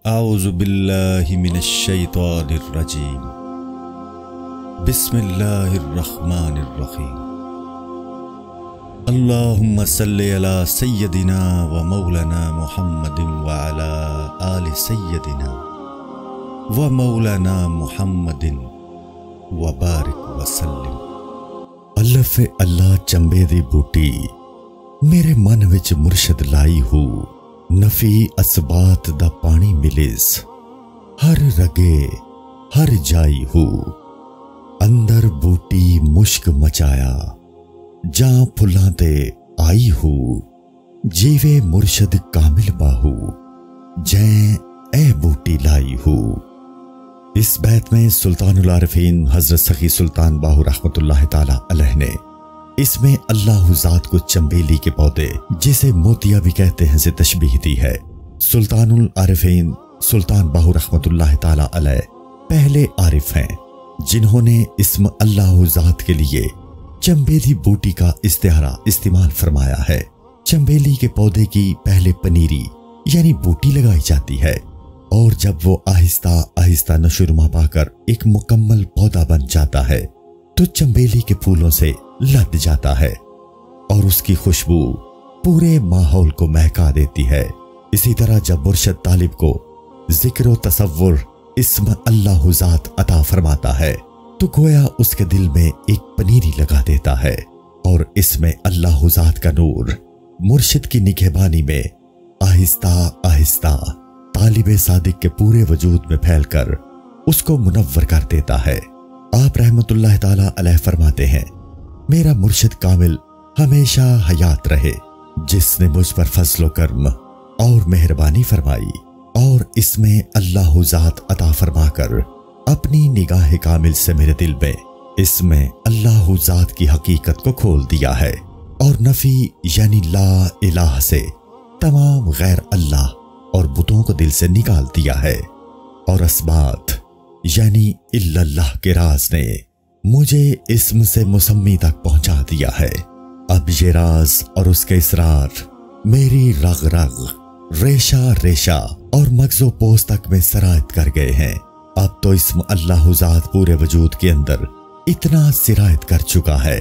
اعوذ باللہ من الشیطان الرجیم بسم اللہ الرحمن الرحیم اللہم صلی علی سیدنا و مولانا محمد وعلی آل سیدنا و مولانا محمد وبارک وسلم۔ الف اللہ چمبے دی بوٹی میرے من وچ مرشد لائی ہو، نفی اسبات دا پانی ملیس ہر رگے ہر جائی ہو، اندر بوٹی مشک مچایا جاں پھلاں تے آئی ہو، جیوے مرشد کامل باہو جیں اے بوٹی لائی ہو۔ اس بیت میں سلطان العارفین حضرت سخی سلطان باہو رحمت اللہ تعالی علیہ نے اس میں اللہ ذات کو چمبیلی کے پودے جسے موتیا بھی کہتے ہیں سے تشبیہ دی ہے۔ سلطان العارفین سلطان باہو رحمت اللہ تعالی علیہ پہلے عارف ہیں جنہوں نے اسم اللہ ذات کے لیے چمبیلی بوٹی کا استعارہ استعمال فرمایا ہے۔ چمبیلی کے پودے کی پہلے پنیری یعنی بوٹی لگائی جاتی ہے، اور جب وہ آہستہ آہستہ نشوونما پا کر ایک مکمل پودا بن جاتا ہے تو چمبیلی کے پھولوں سے لد جاتا ہے اور اس کی خوشبو پورے ماحول کو مہکا دیتی ہے۔ اسی طرح جب مرشد طالب کو ذکر و تصور اسم اللہ ذات عطا فرماتا ہے تو گویا اس کے دل میں ایک پنیری لگا دیتا ہے، اور اس میں اللہ ذات کا نور مرشد کی نگہبانی میں آہستہ آہستہ طالب صادق کے پورے وجود میں پھیل کر اس کو منور کر دیتا ہے۔ آپ رحمت اللہ تعالی علیہ فرماتے ہیں، میرا مرشد کامل ہمیشہ حیات رہے، جس نے مجھ پر فضل و کرم اور مہربانی فرمائی اور اس میں اللہ ذات عطا فرما کر اپنی نگاہ کامل سے میرے دل میں اس میں اللہ ذات کی حقیقت کو کھول دیا ہے، اور نفی یعنی لا الہ سے تمام غیر اللہ اور بتوں کو دل سے نکال دیا ہے، اور اسبات یعنی الا اللہ کے راز نے مجھے اسم سے مسمی تک پہنچا دیا ہے۔ اب یہ راز اور اس کے اسرار میری رگ رگ ریشہ ریشہ اور مغز و پوست تک میں سرایت کر گئے ہیں۔ اب تو اسم اللہ ذات پورے وجود کے اندر اتنا سرایت کر چکا ہے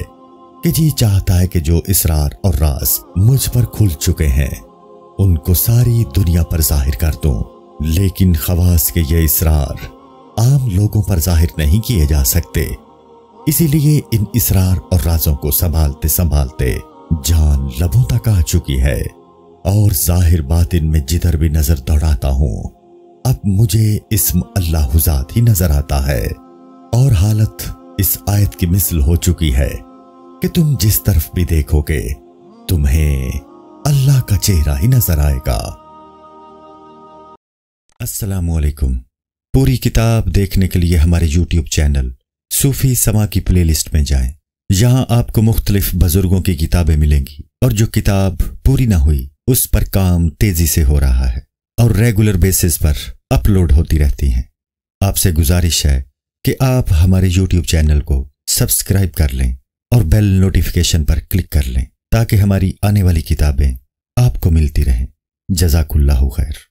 کہ جی چاہتا ہے کہ جو اسرار اور راز مجھ پر کھل چکے ہیں ان کو ساری دنیا پر ظاہر کر دوں، لیکن خواص کے یہ اسرار عام لوگوں پر ظاہر نہیں کیے جا سکتے، اسی لیے ان اسرار اور رازوں کو سنبھالتے سنبھالتے جان لبوں تک آ چکی ہے، اور ظاہر باطن میں جدھر بھی نظر دوڑاتا ہوں اب مجھے اسم اللہ ذات ہی نظر آتا ہے، اور حالت اس آیت کی مثل ہو چکی ہے کہ تم جس طرف بھی دیکھو گے تمہیں اللہ کا چہرہ ہی نظر آئے گا۔ السلام علیکم۔ پوری کتاب دیکھنے کے لیے ہمارے یوٹیوب چینل صوفی سما کی پلے لسٹ میں جائیں، یہاں آپ کو مختلف بزرگوں کی کتابیں ملیں گی، اور جو کتاب پوری نہ ہوئی اس پر کام تیزی سے ہو رہا ہے اور ریگولر بیسس پر اپلوڈ ہوتی رہتی ہیں۔ آپ سے گزارش ہے کہ آپ ہمارے یوٹیوب چینل کو سبسکرائب کر لیں اور بیل نوٹیفیکیشن پر کلک کر لیں تاکہ ہماری آنے والی کتابیں آپ کو ملتی رہیں۔ جزاک اللہ خیر۔